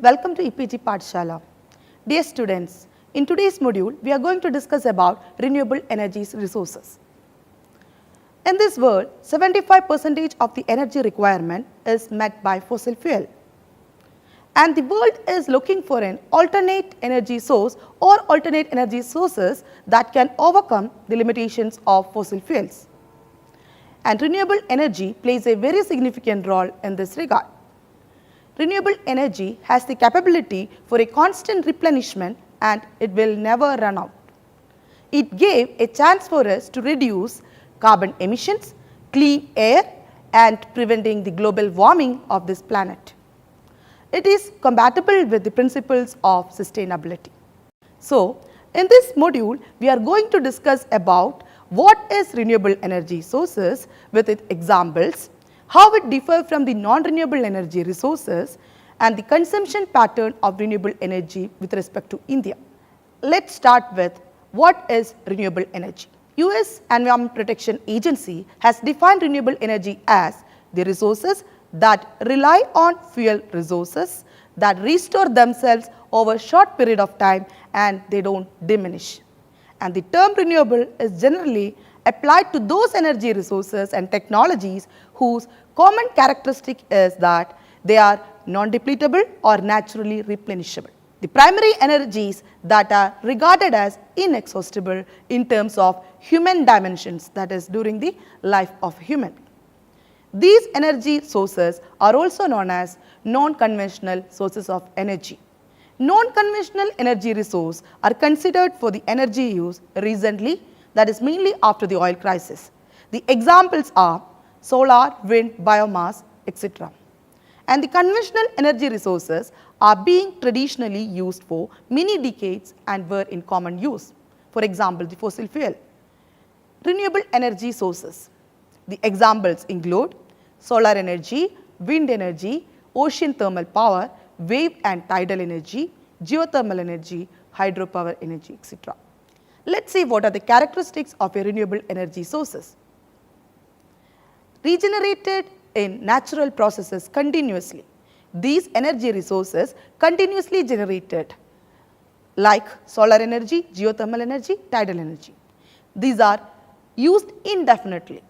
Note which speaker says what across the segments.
Speaker 1: Welcome to EPG Pathshala. Dear students, in today's module, we are going to discuss about renewable energy resources. In this world, 75% of the energy requirement is met by fossil fuel. And the world is looking for an alternate energy source or alternate energy sources that can overcome the limitations of fossil fuels. And renewable energy plays a very significant role in this regard. Renewable energy has the capability for a constant replenishment and it will never run out. It gave a chance for us to reduce carbon emissions, clean air and preventing the global warming of this planet. It is compatible with the principles of sustainability. So, in this module, we are going to discuss about what is renewable energy sources with its examples, how it differs from the non-renewable energy resources and the consumption pattern of renewable energy with respect to India. Let's start with what is renewable energy. US Environment Protection Agency has defined renewable energy as the resources that rely on fuel resources that restore themselves over a short period of time and they don't diminish. And the term renewable is generally applied to those energy resources and technologies whose common characteristic is that they are non-depletable or naturally replenishable. The primary energies that are regarded as inexhaustible in terms of human dimensions, that is during the life of human. These energy sources are also known as non-conventional sources of energy. Non-conventional energy resources are considered for the energy use recently, that is mainly after the oil crisis. The examples are solar, wind, biomass, etc. And the conventional energy resources are being traditionally used for many decades and were in common use. For example, the fossil fuel. Renewable energy sources. The examples include solar energy, wind energy, ocean thermal power, wave and tidal energy, geothermal energy, hydropower energy, etc. Let's see what are the characteristics of a renewable energy sources. Regenerated in natural processes continuously. These energy resources continuously generated like solar energy, geothermal energy, tidal energy. These are used indefinitely.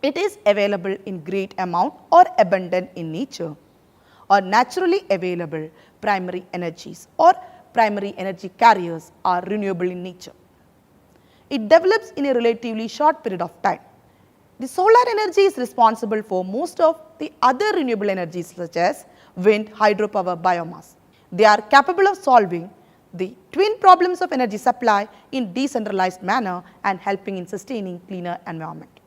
Speaker 1: It is available in great amount or abundant in nature, or naturally available primary energies or primary energy carriers are renewable in nature. It develops in a relatively short period of time. The solar energy is responsible for most of the other renewable energies such as wind, hydropower, biomass. They are capable of solving the twin problems of energy supply in decentralized manner and helping in sustaining cleaner environment.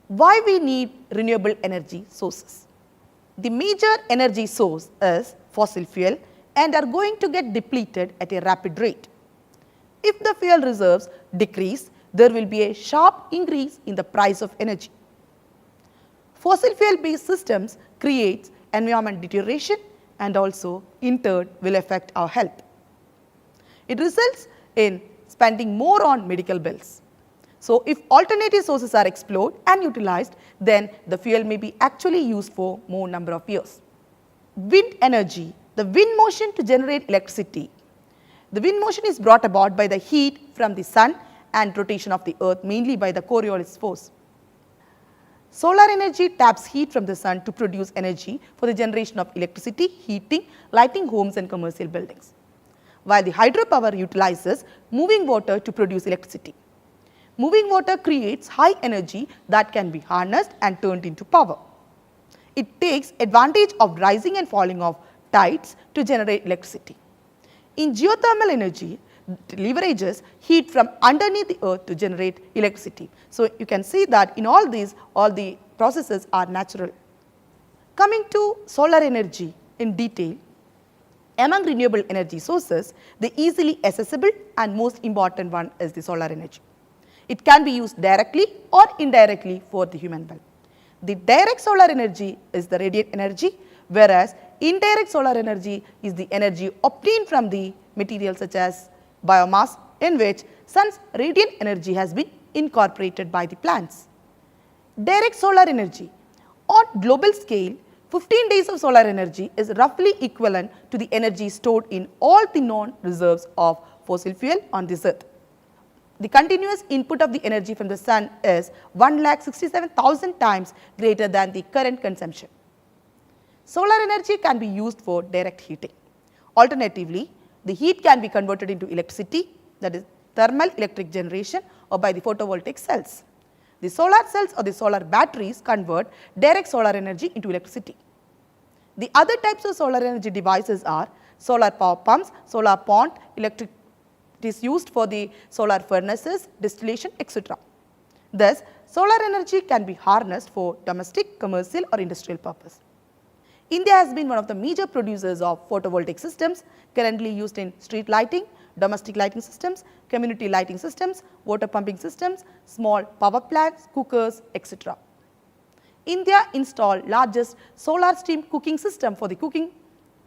Speaker 1: Why we need renewable energy sources? The major energy source is fossil fuel and are going to get depleted at a rapid rate. If the fuel reserves decrease, there will be a sharp increase in the price of energy. Fossil fuel based systems creates environment deterioration and also in turn will affect our health. It results in spending more on medical bills. So, if alternative sources are explored and utilized, then the fuel may be actually used for more number of years. Wind energy, the wind motion to generate electricity. The wind motion is brought about by the heat from the sun and rotation of the earth mainly by the Coriolis force. Solar energy taps heat from the sun to produce energy for the generation of electricity, heating, lighting homes and commercial buildings. While the hydropower utilizes moving water to produce electricity. Moving water creates high energy that can be harnessed and turned into power. It takes advantage of rising and falling of tides to generate electricity. In geothermal energy, it leverages heat from underneath the earth to generate electricity. So, you can see that in all these, all the processes are natural. Coming to solar energy in detail, among renewable energy sources, the easily accessible and most important one is the solar energy. It can be used directly or indirectly for the human well. The direct solar energy is the radiant energy, whereas indirect solar energy is the energy obtained from the material such as biomass, in which sun's radiant energy has been incorporated by the plants. Direct solar energy. On global scale, 15 days of solar energy is roughly equivalent to the energy stored in all the known reserves of fossil fuel on this earth. The continuous input of the energy from the sun is 1,67,000 times greater than the current consumption. Solar energy can be used for direct heating. Alternatively, the heat can be converted into electricity, that is thermal electric generation, or by the photovoltaic cells. The solar cells or the solar batteries convert direct solar energy into electricity. The other types of solar energy devices are solar power pumps, solar pond, electric. It is used for the solar furnaces, distillation, etc. Thus, solar energy can be harnessed for domestic, commercial or industrial purpose. India has been one of the major producers of photovoltaic systems currently used in street lighting, domestic lighting systems, community lighting systems, water pumping systems, small power plants, cookers, etc. India installed largest solar steam cooking system for the cooking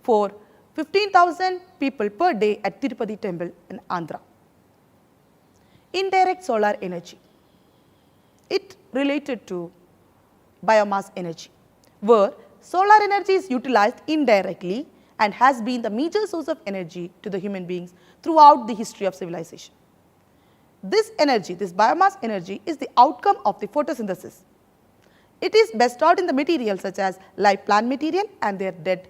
Speaker 1: for 15,000 people per day at Tirupati temple in Andhra. Indirect solar energy. It related to biomass energy, where solar energy is utilized indirectly and has been the major source of energy to the human beings throughout the history of civilization. This energy, this biomass energy, is the outcome of the photosynthesis. It is bestowed in the materials such as live plant material and their dead.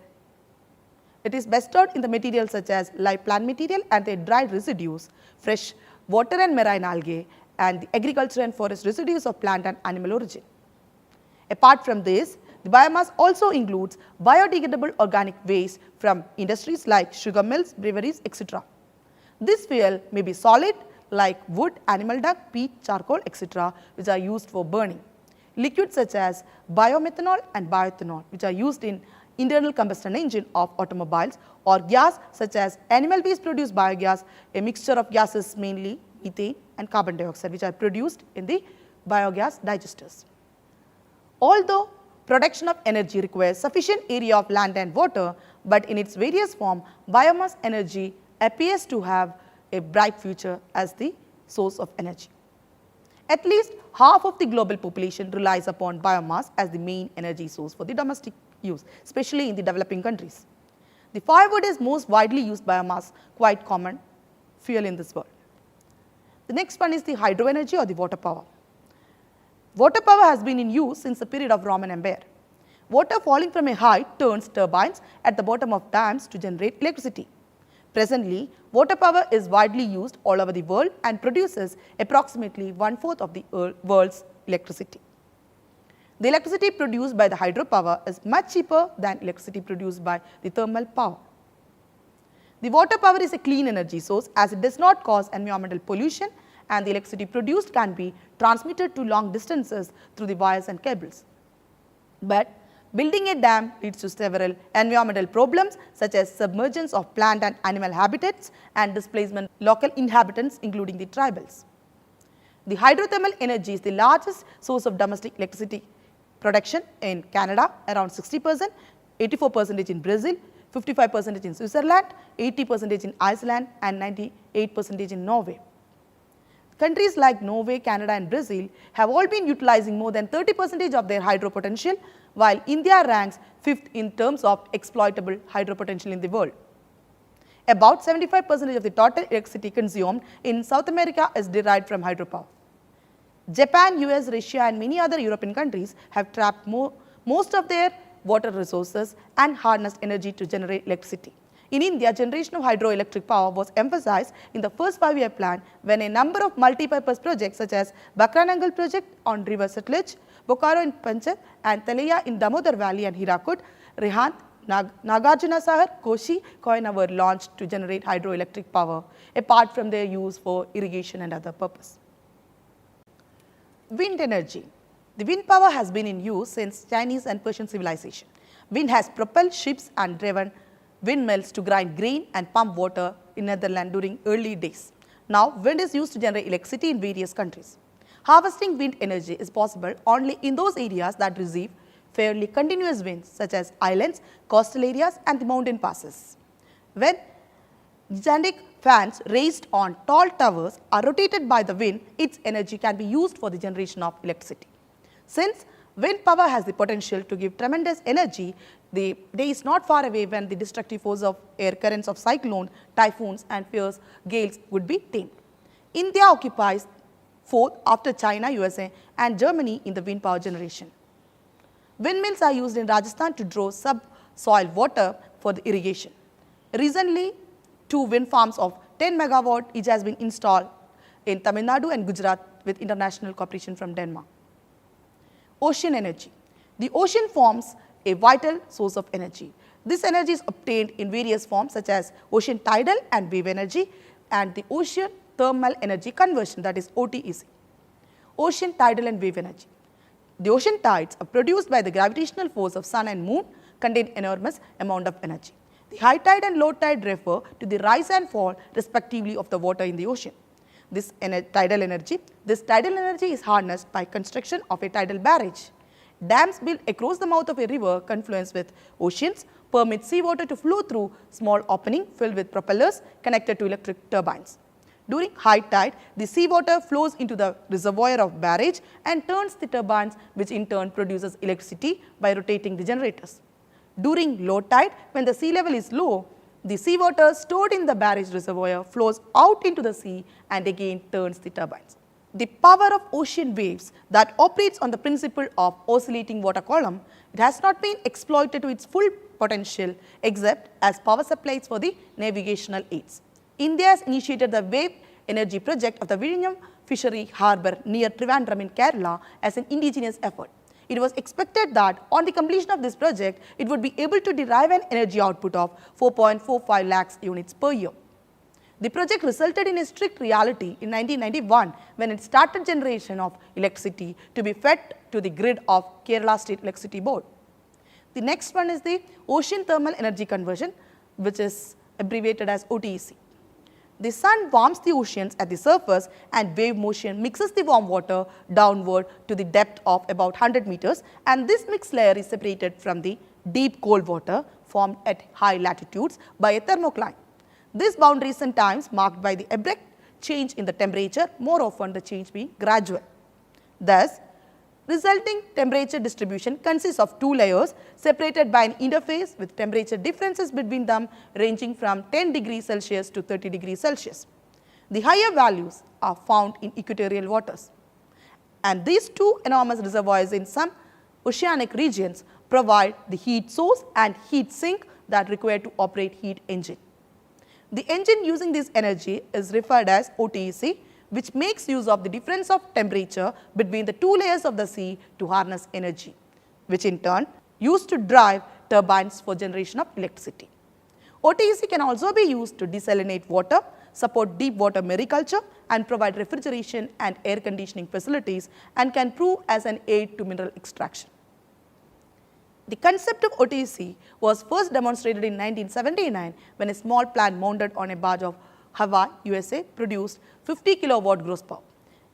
Speaker 1: It is bestowed in the materials such as live plant material and their dried residues, fresh water and marine algae, and the agriculture and forest residues of plant and animal origin. Apart from this, the biomass also includes biodegradable organic waste from industries like sugar mills, breweries, etc. This fuel may be solid like wood, animal dung, peat, charcoal, etc., which are used for burning. Liquids such as biomethanol and bioethanol, which are used in internal combustion engine of automobiles, or gas such as animal waste produced biogas, a mixture of gases mainly methane and carbon dioxide, which are produced in the biogas digesters. Although production of energy requires sufficient area of land and water, but in its various form, biomass energy appears to have a bright future as the source of energy. At least half of the global population relies upon biomass as the main energy source for the domestic use, especially in the developing countries. The firewood is most widely used biomass, quite common fuel in this world. The next one is the hydro energy or the water power. Water power has been in use since the period of Roman Empire. Water falling from a height turns turbines at the bottom of dams to generate electricity. Presently, water power is widely used all over the world and produces approximately 1/4 of the world's electricity. The electricity produced by the hydropower is much cheaper than electricity produced by the thermal power. The water power is a clean energy source as it does not cause environmental pollution, and the electricity produced can be transmitted to long distances through the wires and cables. But building a dam leads to several environmental problems such as submergence of plant and animal habitats and displacement of local inhabitants, including the tribals. The hydrothermal energy is the largest source of domestic electricity production in Canada, around 60%, 84% in Brazil, 55% in Switzerland, 80% in Iceland, and 98% in Norway. Countries like Norway, Canada, and Brazil have all been utilizing more than 30% of their hydro potential, while India ranks 5th in terms of exploitable hydro potential in the world. About 75% of the total electricity consumed in South America is derived from hydropower. Japan, US, Russia, and many other European countries have trapped most of their water resources and harnessed energy to generate electricity. In India, generation of hydroelectric power was emphasized in the first 5-year plan when a number of multi-purpose projects such as Bakranangal project on river Satluj, Bokaro in Panchab, and Talaya in Damodar Valley and Hirakud, Rihand, Nagarjuna Sahar, Koshi, Koyana were launched to generate hydroelectric power apart from their use for irrigation and other purpose. Wind energy. The wind power has been in use since Chinese and Persian civilization. Wind has propelled ships and driven windmills to grind grain and pump water in Netherlands during early days. Now, wind is used to generate electricity in various countries. Harvesting wind energy is possible only in those areas that receive fairly continuous winds such as islands, coastal areas, and the mountain passes. When gigantic fans raised on tall towers are rotated by the wind, its energy can be used for the generation of electricity. Since Wind power has the potential to give tremendous energy. The day is not far away when the destructive force of air currents of cyclone, typhoons and fierce gales would be tamed. India occupies fourth after China, USA and Germany in the wind power generation. Windmills are used in Rajasthan to draw subsoil water for the irrigation. Recently, 2 wind farms of 10 megawatt each has been installed in Tamil Nadu and Gujarat with international cooperation from Denmark. Ocean energy. The ocean forms a vital source of energy. This energy is obtained in various forms such as ocean tidal and wave energy and the ocean thermal energy conversion, that is OTEC. Ocean tidal and wave energy. The ocean tides are produced by the gravitational force of sun and moon contain enormous amount of energy. The high tide and low tide refer to the rise and fall respectively of the water in the ocean. This tidal energy is harnessed by construction of a tidal barrage. Dams built across the mouth of a river confluence with oceans permit seawater to flow through small opening filled with propellers connected to electric turbines. During high tide, the seawater flows into the reservoir of barrage and turns the turbines, which in turn produces electricity by rotating the generators. During low tide, when the sea level is low, the seawater stored in the barrage reservoir flows out into the sea and again turns the turbines. The power of ocean waves that operates on the principle of oscillating water column, it has not been exploited to its full potential except as power supplies for the navigational aids. India has initiated the wave energy project of the Vizhinjam fishery harbour near Trivandrum in Kerala as an indigenous effort. It was expected that on the completion of this project, it would be able to derive an energy output of 4.45 lakhs units per year. The project resulted in a strict reality in 1991 when it started generation of electricity to be fed to the grid of Kerala State Electricity Board. The next one is the ocean thermal energy conversion, which is abbreviated as OTEC. The sun warms the oceans at the surface and wave motion mixes the warm water downward to the depth of about 100 meters, and this mixed layer is separated from the deep cold water formed at high latitudes by a thermocline. This boundary is sometimes marked by the abrupt change in the temperature, more often the change being gradual. Thus, resulting temperature distribution consists of 2 layers separated by an interface with temperature differences between them ranging from 10 degrees Celsius to 30 degrees Celsius. The higher values are found in equatorial waters. And these 2 enormous reservoirs in some oceanic regions provide the heat source and heat sink that require to operate heat engine. The engine using this energy is referred as OTEC, which makes use of the difference of temperature between the 2 layers of the sea to harness energy, which in turn used to drive turbines for generation of electricity. OTEC can also be used to desalinate water, support deep water mariculture and provide refrigeration and air conditioning facilities, and can prove as an aid to mineral extraction. The concept of OTEC was first demonstrated in 1979 when a small plant mounted on a barge of Hawaii, USA produced 50 kilowatt gross power.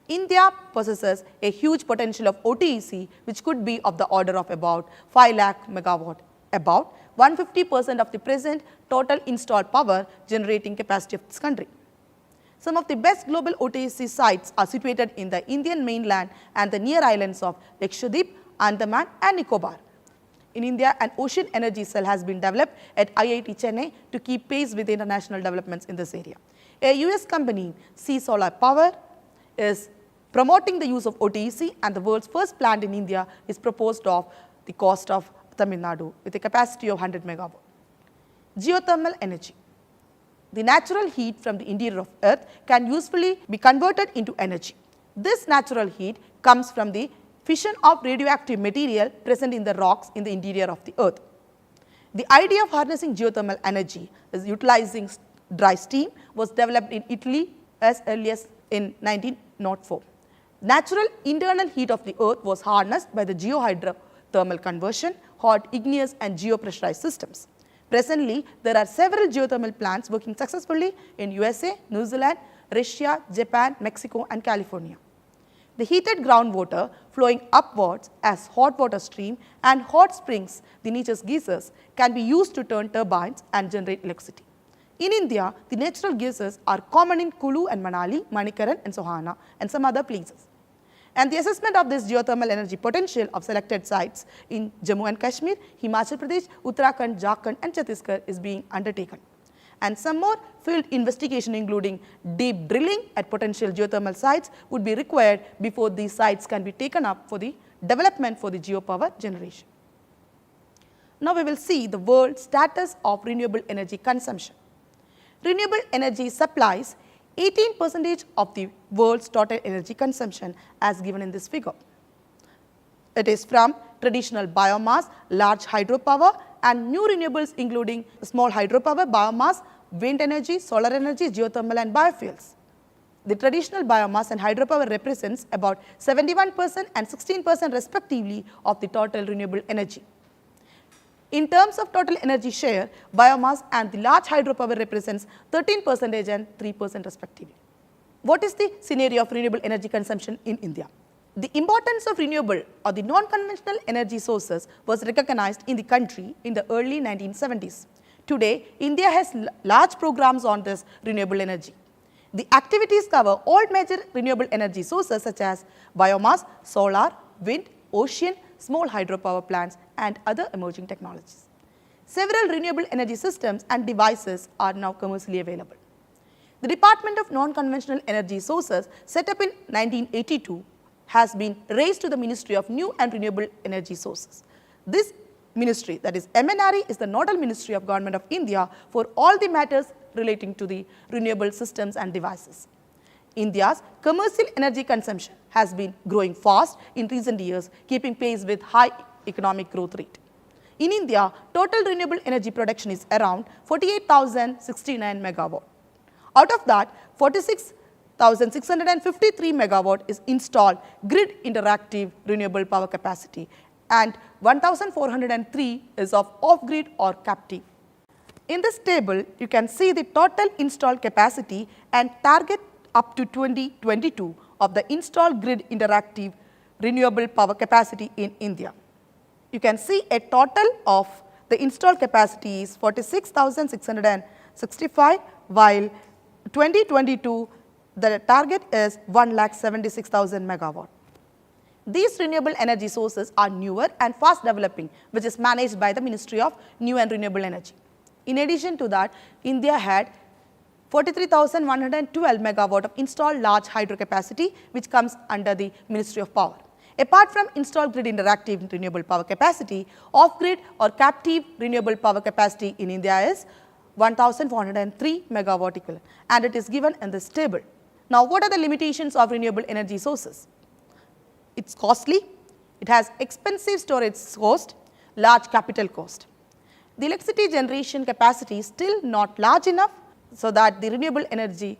Speaker 1: India possesses a huge potential of OTEC, which could be of the order of about 5 lakh megawatt, about 150% of the present total installed power generating capacity of this country. Some of the best global OTEC sites are situated in the Indian mainland and the near islands of Lakshadweep, Andaman and Nicobar. In India, an ocean energy cell has been developed at IIT Chennai to keep pace with international developments in this area. A US company, Sea Solar Power, is promoting the use of OTEC, and the world's first plant in India is proposed of the coast of Tamil Nadu with a capacity of 100 megawatt. Geothermal energy. The natural heat from the interior of Earth can usefully be converted into energy. This natural heat comes from the fission of radioactive material present in the rocks in the interior of the Earth. The idea of harnessing geothermal energy is utilizing dry steam was developed in Italy as early as in 1904. Natural internal heat of the Earth was harnessed by the geohydrothermal conversion, hot, igneous and geopressurized systems. Presently, there are several geothermal plants working successfully in USA, New Zealand, Russia, Japan, Mexico and California. The heated groundwater flowing upwards as hot water stream and hot springs, the nature's geysers, can be used to turn turbines and generate electricity. In India, the natural geysers are common in Kulu and Manali, Manikaran and Sohana and some other places. And the assessment of this geothermal energy potential of selected sites in Jammu and Kashmir, Himachal Pradesh, Uttarakhand, Jharkhand and Chhattisgarh is being undertaken. And some more field investigation including deep drilling at potential geothermal sites would be required before these sites can be taken up for the development for the geopower generation. Now we will see the world status of renewable energy consumption. Renewable energy supplies 18% of the world's total energy consumption as given in this figure. It is from traditional biomass, large hydropower and new renewables including small hydropower, biomass, wind energy, solar energy, geothermal and biofuels. The traditional biomass and hydropower represents about 71% and 16% respectively of the total renewable energy. In terms of total energy share, biomass and the large hydropower represents 13% and 3% respectively. What is the scenario of renewable energy consumption in India? The importance of renewable or the non-conventional energy sources was recognized in the country in the early 1970s. Today, India has large programs on this renewable energy. The activities cover all major renewable energy sources such as biomass, solar, wind, ocean, small hydropower plants and other emerging technologies. Several renewable energy systems and devices are now commercially available. The Department of Non-Conventional Energy Sources set up in 1982 has been raised to the Ministry of New and Renewable Energy Sources. This ministry, that is MNRE, is the nodal ministry of Government of India for all the matters relating to the renewable systems and devices. India's commercial energy consumption has been growing fast in recent years, keeping pace with high economic growth rate. In India, total renewable energy production is around 48,069 megawatt. Out of that, 46,653 megawatt is installed grid interactive renewable power capacity and 1,403 is of off-grid or captive. In this table, you can see the total installed capacity and target up to 2022 of the installed grid interactive renewable power capacity in India. You can see a total of the installed capacity is 46,665 while 2022 the target is 1,76,000 megawatt. These renewable energy sources are newer and fast developing, which is managed by the Ministry of New and Renewable Energy. In addition to that, India had 43,112 megawatt of installed large hydro capacity, which comes under the Ministry of Power. Apart from installed grid interactive renewable power capacity, off-grid or captive renewable power capacity in India is 1,403 megawatt equivalent, and it is given in this table. Now, what are the limitations of renewable energy sources? It's costly, it has expensive storage cost, large capital cost. The electricity generation capacity is still not large enough so that the renewable energy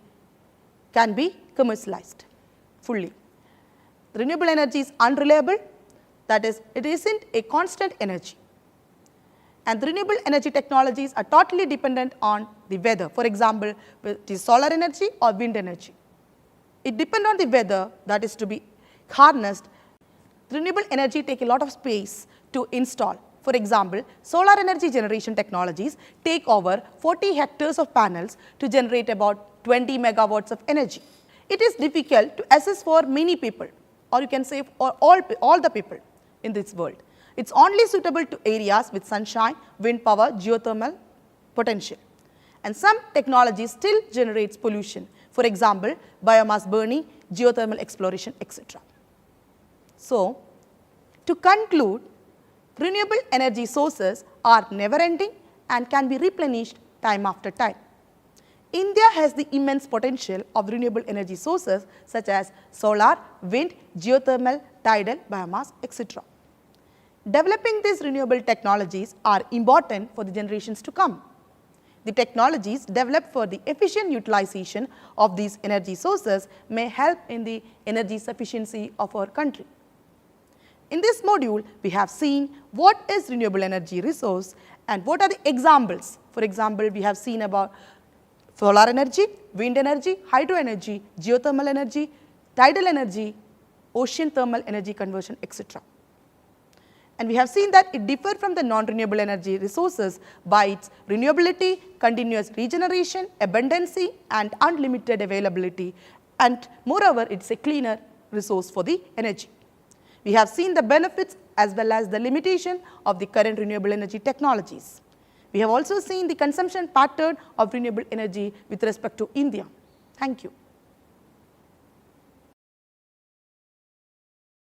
Speaker 1: can be commercialized fully. The renewable energy is unreliable, that is, it isn't a constant energy. And the renewable energy technologies are totally dependent on the weather. For example, it is solar energy or wind energy. It depends on the weather that is to be harnessed. Renewable energy take a lot of space to install. For example, solar energy generation technologies take over 40 hectares of panels to generate about 20 megawatts of energy. It is difficult to access for many people, or you can say for all the people in this world. It's only suitable to areas with sunshine, wind power, geothermal potential. And some technologies still generates pollution. For example, biomass burning, geothermal exploration, etc. So, to conclude, renewable energy sources are never-ending and can be replenished time after time. India has the immense potential of renewable energy sources such as solar, wind, geothermal, tidal, biomass, etc. Developing these renewable technologies are important for the generations to come. The technologies developed for the efficient utilization of these energy sources may help in the energy sufficiency of our country. In this module, we have seen what is renewable energy resource and what are the examples. For example, we have seen about solar energy, wind energy, hydro energy, geothermal energy, tidal energy, ocean thermal energy conversion, etc. And we have seen that it differs from the non-renewable energy resources by its renewability, continuous regeneration, abundancy and unlimited availability, and moreover it is a cleaner resource for the energy. We have seen the benefits as well as the limitation of the current renewable energy technologies. We have also seen the consumption pattern of renewable energy with respect to India. Thank you.